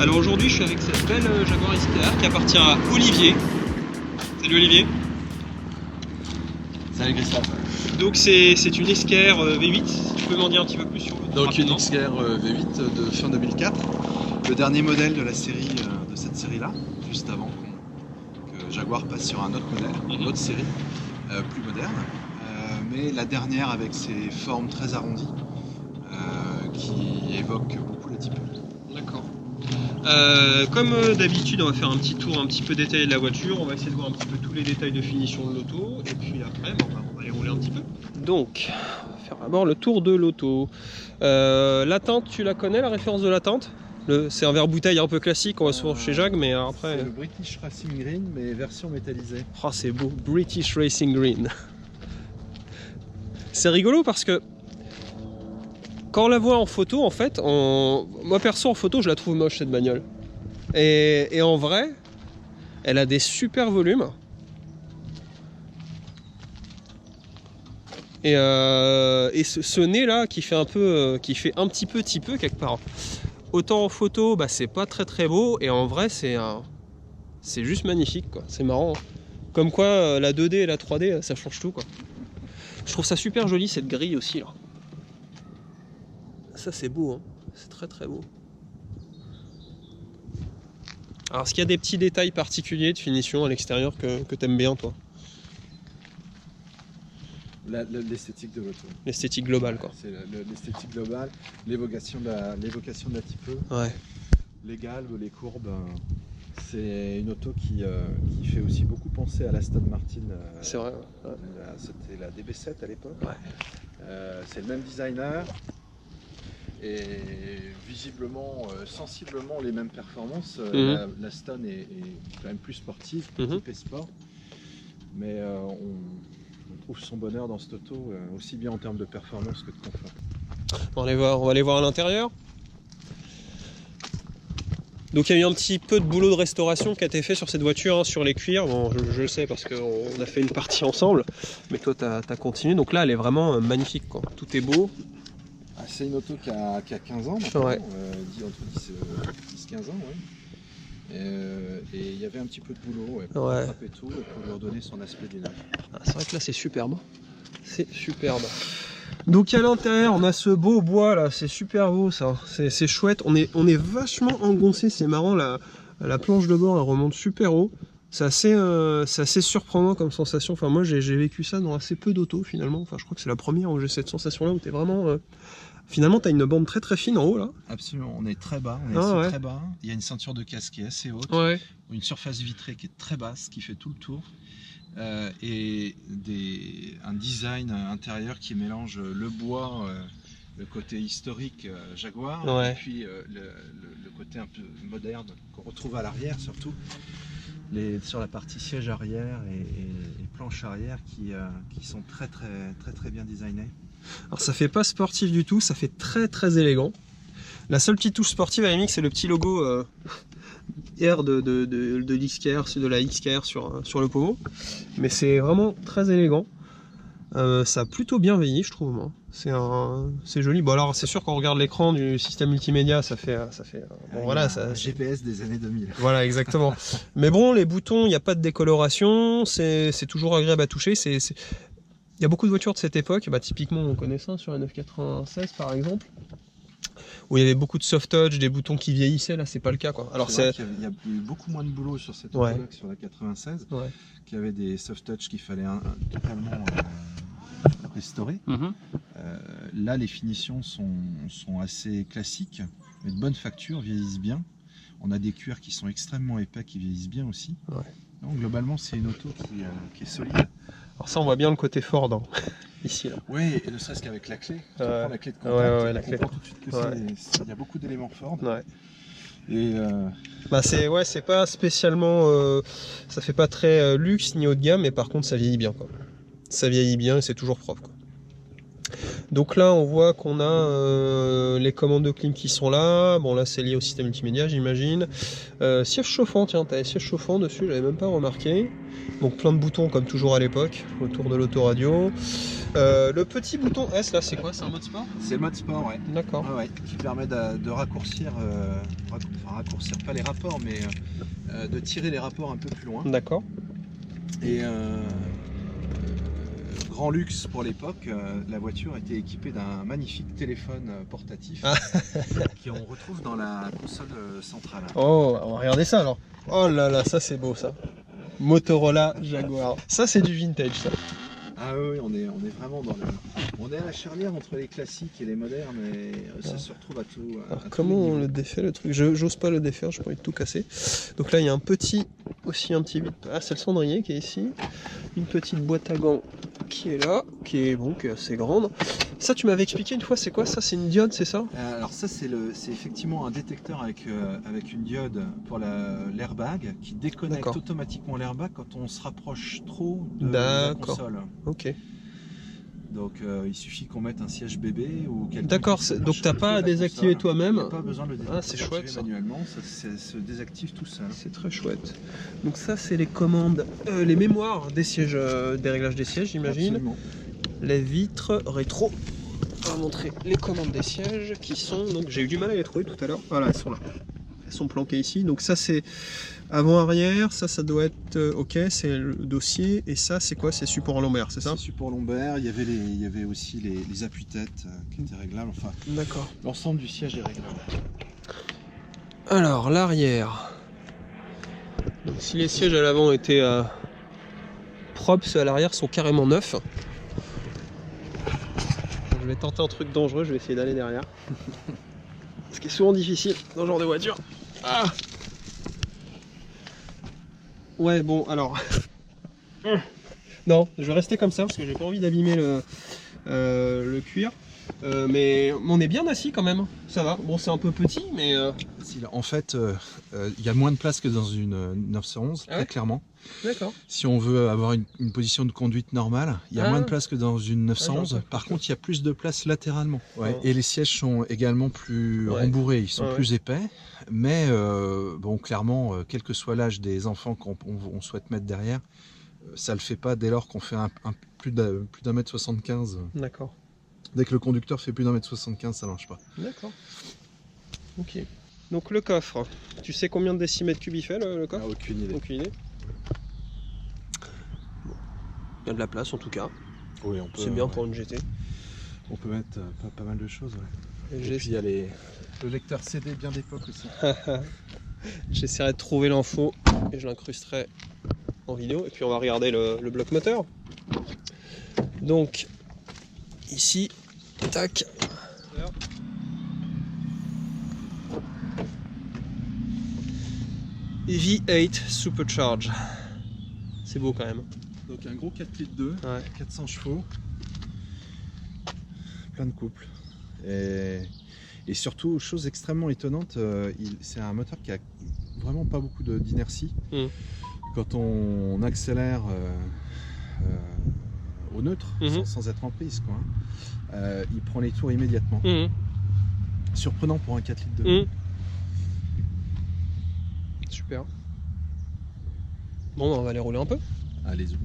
Alors aujourd'hui je suis avec cette belle Jaguar XTR qui appartient à Olivier. Salut Olivier. Salut Christophe. Donc c'est une XTR V8, tu peux m'en dire un petit peu plus sur le Donc une XTR V8 de fin 2004, le dernier modèle de la série, de cette série-là, juste avant que Jaguar passe sur un autre modèle, une autre série, plus moderne, mais la dernière avec ses formes très arrondies, qui évoquent beaucoup la Type E. D'accord. Comme d'habitude, on va faire un petit tour un petit peu détaillé de la voiture. On va essayer de voir un petit peu tous les détails de finition de l'auto. Et puis après, on va aller rouler un petit peu. Donc, on va faire d'abord le tour de l'auto. La teinte, tu la connais, la référence de la teinte? C'est un verre bouteille un peu classique, on va souvent chez Jag, mais après... C'est le British Racing Green, mais version métallisée. Oh, c'est beau, British Racing Green. C'est rigolo parce que quand on la voit en photo, en fait, moi perso en photo, je la trouve moche cette bagnole. Et en vrai, elle a des super volumes. Et ce nez là qui fait un petit peu quelque part. Autant en photo, bah, c'est pas très beau, et en vrai c'est juste magnifique quoi. C'est marrant. Hein. Comme quoi la 2D et la 3D ça change tout quoi. Je trouve ça super joli cette grille aussi là. Ça c'est beau, hein. C'est très beau. Alors est-ce qu'il y a des petits détails particuliers de finition à l'extérieur que t'aimes bien toi? L'esthétique de l'auto. L'esthétique globale quoi. C'est l'esthétique globale, l'évocation de la Type E. Ouais. Les galbes, les courbes. C'est une auto qui fait aussi beaucoup penser à l'Aston Martin. C'est vrai. Ouais. C'était la DB7 à l'époque. Ouais. C'est le même designer. Et visiblement, sensiblement les mêmes performances. L'Aston est quand même plus sportive, type sport. Mais on trouve son bonheur dans cette auto, aussi bien en termes de performance que de confort. On va aller voir à l'intérieur. Donc il y a eu un petit peu de boulot de restauration qui a été fait sur cette voiture, hein, sur les cuirs. Bon, je le sais parce qu'on a fait une partie ensemble, mais toi tu as continué. Donc là elle est vraiment magnifique, quoi. Tout est beau. C'est une auto qui a 15 ans maintenant, ouais. Entre 10-15 ans. Ouais. Et il y avait un petit peu de boulot pour rattraper tout et pour lui redonner son aspect des neuf. Ah, c'est vrai que là c'est superbe. C'est superbe. Donc à l'intérieur on a ce beau bois là, c'est super beau ça, c'est chouette, on est vachement engoncé, c'est marrant, la planche de bord elle remonte super haut, c'est assez surprenant comme sensation, enfin moi j'ai vécu ça dans assez peu d'autos finalement, enfin je crois que c'est la première où j'ai cette sensation là où t'es vraiment... Finalement t'as une bande très fine en haut là. Absolument, on est très bas, très bas, il y a une ceinture de casse qui est assez haute, une surface vitrée qui est très basse, qui fait tout le tour. Et un design intérieur qui mélange le bois, le côté historique Jaguar, et puis le côté un peu moderne qu'on retrouve à l'arrière surtout, sur la partie siège arrière et planche arrière qui sont très bien designées. Alors ça fait pas sportif du tout, ça fait très élégant. La seule petite touche sportive à la limite c'est le petit logo R de l'XKR, c'est de la XKR sur le pommeau, mais c'est vraiment très élégant. Ça a plutôt bien vieilli je trouve, moi. C'est joli. Bon alors c'est sûr qu'on regarde l'écran du système multimédia, ça fait bon, voilà, ça, GPS des années 2000. Voilà exactement. Mais bon, les boutons, il n'y a pas de décoloration, c'est toujours agréable à toucher. Il y a beaucoup de voitures de cette époque, bah, typiquement on connaît ça sur la 996 par exemple, où il y avait beaucoup de soft touch, des boutons qui vieillissaient, là c'est pas le cas quoi. Alors il y a eu beaucoup moins de boulot sur cette auto que sur la 96, qui avait des soft touch qu'il fallait totalement restaurer. Là les finitions sont assez classiques, mais de bonne facture, vieillissent bien. On a des cuirs qui sont extrêmement épais, qui vieillissent bien aussi. Donc globalement c'est une auto qui est solide. Alors ça on voit bien le côté Ford hein, ici là. Oui, et ne serait-ce qu'avec la clé. Tu prends la clé de contact, la clé. Tout de suite que il y a beaucoup d'éléments Ford. Et bah c'est pas spécialement, ça fait pas très luxe ni haut de gamme, mais par contre ça vieillit bien quoi. Ça vieillit bien et c'est toujours propre quoi. Donc là on voit qu'on a les commandes de clim qui sont là, bon là c'est lié au système multimédia j'imagine. Siège chauffant, tiens t'as les sièges chauffants dessus, j'avais même pas remarqué. Donc plein de boutons comme toujours à l'époque, autour de l'autoradio. Le petit bouton S là, c'est quoi? C'est un mode sport? C'est le mode sport, ouais. D'accord. Ouais, qui permet de raccourcir, raccourcir pas les rapports, mais de tirer les rapports un peu plus loin. D'accord. Et grand luxe pour l'époque, la voiture était équipée d'un magnifique téléphone portatif qu'on retrouve dans la console centrale. Oh, on va regarder ça alors. Oh là là, ça c'est beau ça. Motorola Jaguar. Ça c'est du vintage ça. Ah oui, on est vraiment dans le... On est à la charnière entre les classiques et les modernes et ça se retrouve à tout. Alors comment on le défait le truc? J'ose pas le défaire, j'ai pas envie de tout casser. Donc là il y a un petit vide. Ah, c'est le cendrier qui est ici. Une petite boîte à gants qui est là, qui est bon, qui est assez grande. Ça tu m'avais expliqué une fois, c'est quoi ça? C'est une diode, c'est ça? Alors ça c'est effectivement un détecteur avec une diode pour l'airbag qui déconnecte automatiquement l'airbag quand on se rapproche trop de la console. Ok. Donc il suffit qu'on mette un siège bébé ou quelque chose. D'accord, donc t'as pas à désactiver toi-même. Pas besoin de le désactiver. Ah, c'est chouette ça. Manuellement, ça se désactive tout seul. C'est très chouette. Donc ça c'est les commandes, les mémoires des sièges, des réglages des sièges j'imagine. Absolument. Les vitres rétro. On va montrer les commandes des sièges qui sont, donc j'ai eu du mal à les trouver tout à l'heure. Voilà, elles sont là. Elles sont planquées ici. Donc ça c'est avant-arrière, ça doit être ok, c'est le dossier. Et ça c'est quoi? C'est support lombaire, c'est ça? C'est support lombaire, il y avait aussi les appuis-têtes qui étaient réglables. Enfin, d'accord. L'ensemble du siège est réglable. Alors l'arrière. Donc si les sièges à l'avant étaient propres, ceux à l'arrière sont carrément neufs. Je vais tenter un truc dangereux, je vais essayer d'aller derrière. Ce qui est souvent difficile dans ce genre de voiture. Ah ouais, bon, alors... Non, je vais rester comme ça parce que j'ai pas envie d'abîmer le cuir. Mais on est bien assis quand même, ça va. Bon, c'est un peu petit, mais... En fait, il y a moins de place que dans une 911, très clairement. D'accord. Si on veut avoir une position de conduite normale, il y a moins de place que dans une 911. Par contre, il y a plus de place latéralement. Ouais. Et les sièges sont également plus rembourrés, ils sont plus épais. Mais bon, clairement, quel que soit l'âge des enfants qu'on souhaite mettre derrière, ça le fait pas dès lors qu'on fait plus d'un mètre 75. D'accord. Dès que le conducteur fait plus d'un mètre 75, ça marche pas. D'accord. Ok. Donc le coffre, tu sais combien de décimètres cubes il fait le coffre? Aucune idée. Aucune idée. Bon. Il y a de la place en tout cas. Oui, on peut. C'est bien pour une GT. On peut mettre pas mal de choses. Ouais. Et puis il y a le lecteur CD bien d'époque aussi. J'essaierai de trouver l'info et je l'incrusterai en vidéo. Et puis on va regarder le bloc moteur. Donc ici, tac. V8 Supercharge. C'est beau quand même. Donc un gros 4 litres 2, 400 chevaux, plein de couple. Et surtout, chose extrêmement étonnante, c'est un moteur qui a vraiment pas beaucoup d'inertie. Quand on accélère au neutre, sans être en piste, quoi, il prend les tours immédiatement. Surprenant pour un 4 litres 2. Super. Bon, on va aller rouler un peu. Allez-y.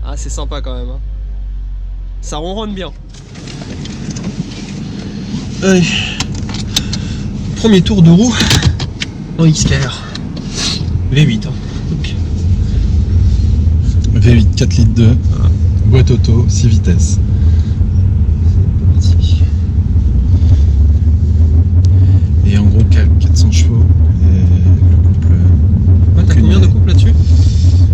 Ah, c'est sympa quand même. Hein. Ça ronronne bien. Allez. Premier tour de roue en XKR. V8. Hein. Okay. V8 4 litres 2, boîte auto, 6 vitesses. Et en gros 400 chevaux. Et le couple. Ouais, t'as combien de couples là-dessus?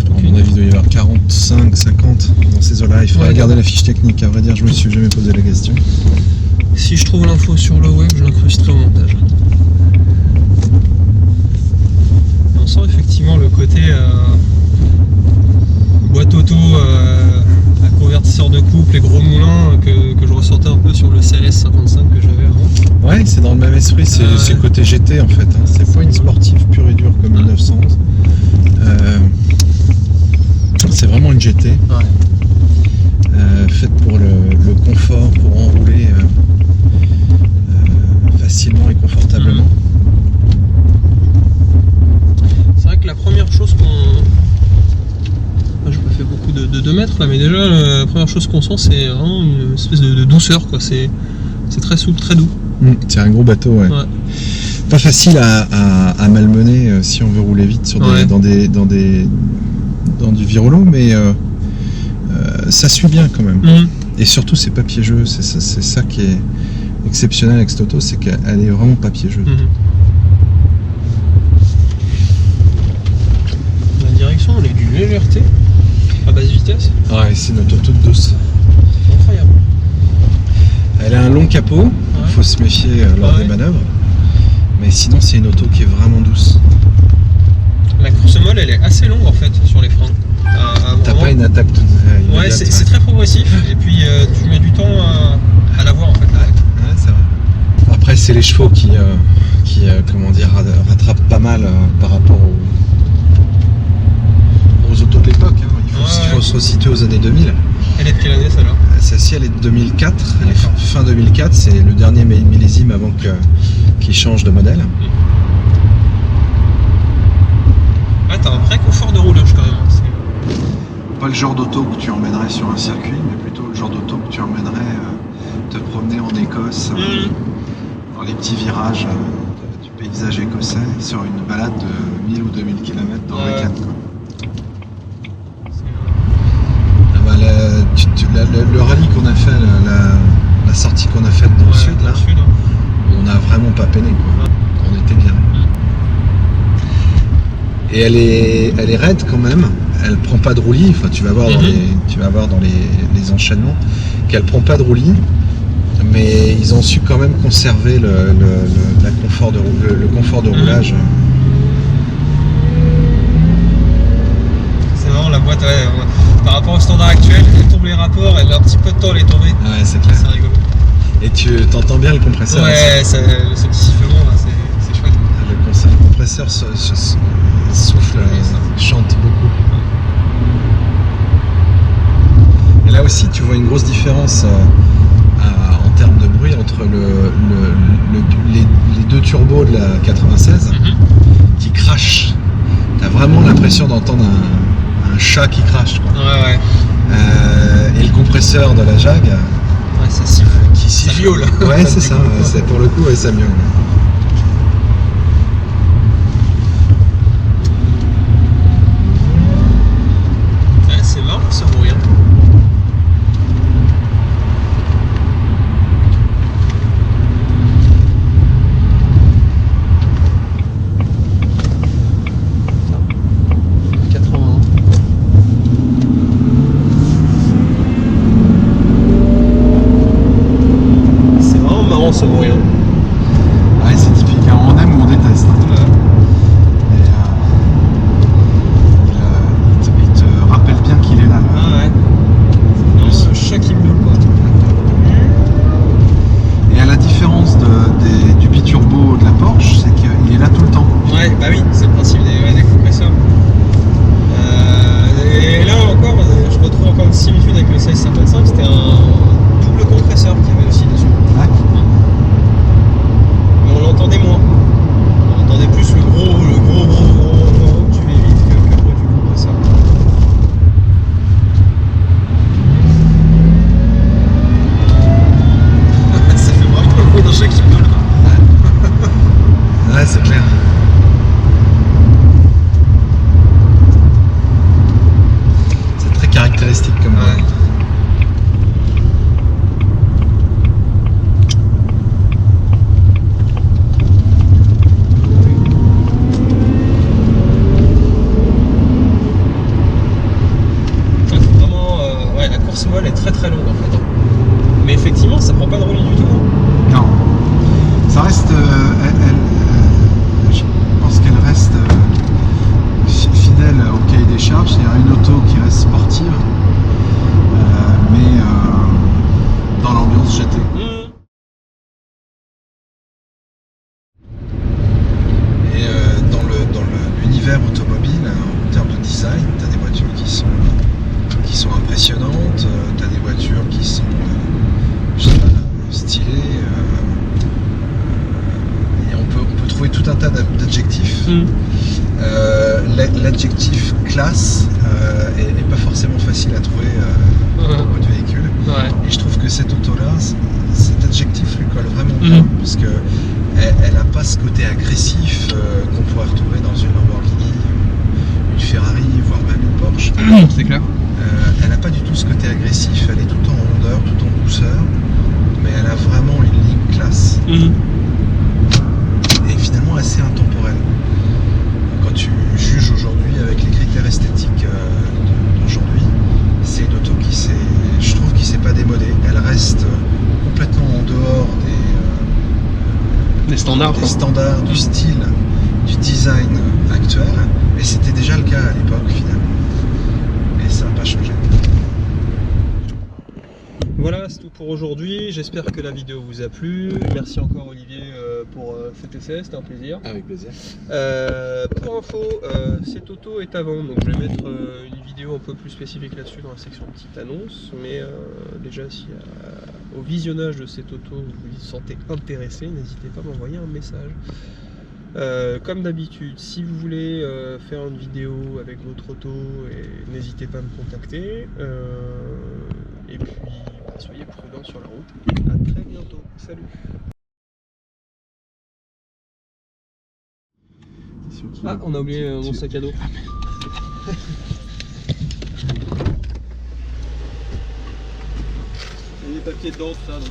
À mon avis, il doit y avoir 45, 50 dans ces eaux-là. Il faudrait regarder la fiche technique. À vrai dire, je me suis jamais posé la question. Si je trouve l'info sur le web, je l'incrusterai au montage. On sent effectivement le côté boîte auto à convertisseur de couple et gros moulin que je ressentais un peu sur le CLS 55 que j'avais avant. Ouais, c'est dans le même esprit, c'est le côté GT en fait. Hein. C'est pas une sportive pure et dure comme une 911. C'est vraiment une GT. faite pour le confort, pour enrouler facilement et confortablement. C'est vrai que la première chose qu'on... Je me fais beaucoup de 2 mètres là, mais déjà la première chose qu'on sent, c'est vraiment une espèce de douceur, quoi. C'est très souple, très doux. C'est un gros bateau, ouais. Pas facile à malmener si on veut rouler vite sur dans du virolo, mais ça suit bien quand même. Et surtout, c'est pas piégeux. C'est ça qui est exceptionnel avec cette auto, c'est qu'elle est vraiment pas piégeuse. La direction, elle est d'une légèreté à basse vitesse. Ouais, c'est une auto toute douce. Incroyable. Elle a un long capot, il faut se méfier lors des manœuvres. Mais sinon, c'est une auto qui est vraiment douce. La course molle, elle est assez longue en fait sur les freins. T'as pas une attaque toute immédiate. Ouais, c'est très progressif et puis tu mets du temps à l'avoir en fait. Ouais, c'est vrai. Après, c'est les chevaux qui comment dire, rattrapent pas mal par rapport aux autos de l'époque. Il faut se resituer aux années 2000. Elle est de quelle année celle-là? Celle-ci, elle est de 2004. Elle est fin 2004, c'est le dernier millésime avant qu'il change de modèle. Ah, t'as un vrai confort de roulage quand même. Pas le genre d'auto que tu emmènerais sur un circuit, mais plutôt le genre d'auto que tu emmènerais te promener en Écosse, dans les petits virages du paysage écossais, sur une balade de 1000 ou 2000 km dans le week-end. Le rallye qu'on a fait, la sortie qu'on a faite dans le sud, là, on n'a vraiment pas peiné, quoi. On était bien. Et elle est raide quand même. Elle prend pas de roulis. Enfin, tu vas voir dans les enchaînements qu'elle prend pas de roulis. Mais ils ont su quand même conserver le confort de roulage. C'est vraiment la boîte. Par rapport au standard actuel, elle tombe les rapports, elle a un petit peu de temps à les tomber. Ouais, c'est clair. C'est rigolo. Et tu t'entends bien le compresseur. Ouais, ce petit sifflement là, c'est chouette. Le compresseur souffle, chante beaucoup. Et là aussi, tu vois une grosse différence en termes de bruit entre les deux turbos de la 96 qui crachent. T'as vraiment l'impression d'entendre un chat qui crache, quoi. Ouais. Et le compresseur de la Jag, ça siffle. Qui siffle. Ça miaule. Ouais, c'est ça. C'est pour le coup, ça miaule. C'est marrant ce bruit. Ce bruit. Ouais, c'est typique, on aime ou on déteste. Il te rappelle bien qu'il est là. C'est le chat qui miaule, quoi. Et à la différence du biturbo de la Porsche, c'est qu'il est là tout le temps. Ouais, bah oui, c'est le principe des compresseurs. Et là encore, je retrouve encore une similitude avec le 1655, c'était un double compresseur qu'il y avait aussi dessus. Ouais. Mais on l'entendait moins. On entendait plus le gros du V8 que le bruit du compresseur. Ça fait vraiment le bruit d'un chat qui miaule. Ouais, c'est clair. C'est très caractéristique comme bruit. Elle est très très longue en fait. Mais effectivement, ça prend pas de roulis du tout. Non. Ça reste. Je pense qu'elle reste fidèle au cahier des charges. C'est une auto qui reste sportive, mais dans l'ambiance GT. Et dans l'univers automobile, en termes de design, tu as des voitures qui sont impressionnantes, tu as des voitures l'adjectif classe est pas forcément facile à trouver dans votre véhicule. Et je trouve que cette auto-là, cet adjectif lui colle vraiment bien, parce que elle n'a pas ce côté agressif qu'on pourrait retrouver dans une Lamborghini, une Ferrari, voire même une Porsche. C'est clair. Elle n'a pas du tout ce côté agressif, elle est tout en rondeur, tout en douceur, mais elle a vraiment une ligne classe. Et finalement assez intemporelle. Quand tu juges aujourd'hui avec les critères esthétiques d'aujourd'hui, c'est une auto je trouve qui s'est pas démodée. Elle reste complètement en dehors des standards du style, du design actuel, et c'était déjà le cas à l'époque finalement. Et ça n'a pas changé. Voilà, c'est tout pour aujourd'hui. J'espère que la vidéo vous a plu. Merci encore Olivier pour cet essai, c'était un plaisir. Avec plaisir. Pour info, cette auto est à vendre, donc je vais mettre une vidéo un peu plus spécifique là-dessus dans la section petite annonce. Mais déjà, si au visionnage de cette auto vous vous sentez intéressé, n'hésitez pas à m'envoyer un message. Comme d'habitude, si vous voulez faire une vidéo avec votre auto, n'hésitez pas à me contacter. Et puis, soyez prudents sur la route. À très bientôt. Salut. Ah, on a oublié mon sac à dos. Il y a des papiers dedans, tout ça. Donc...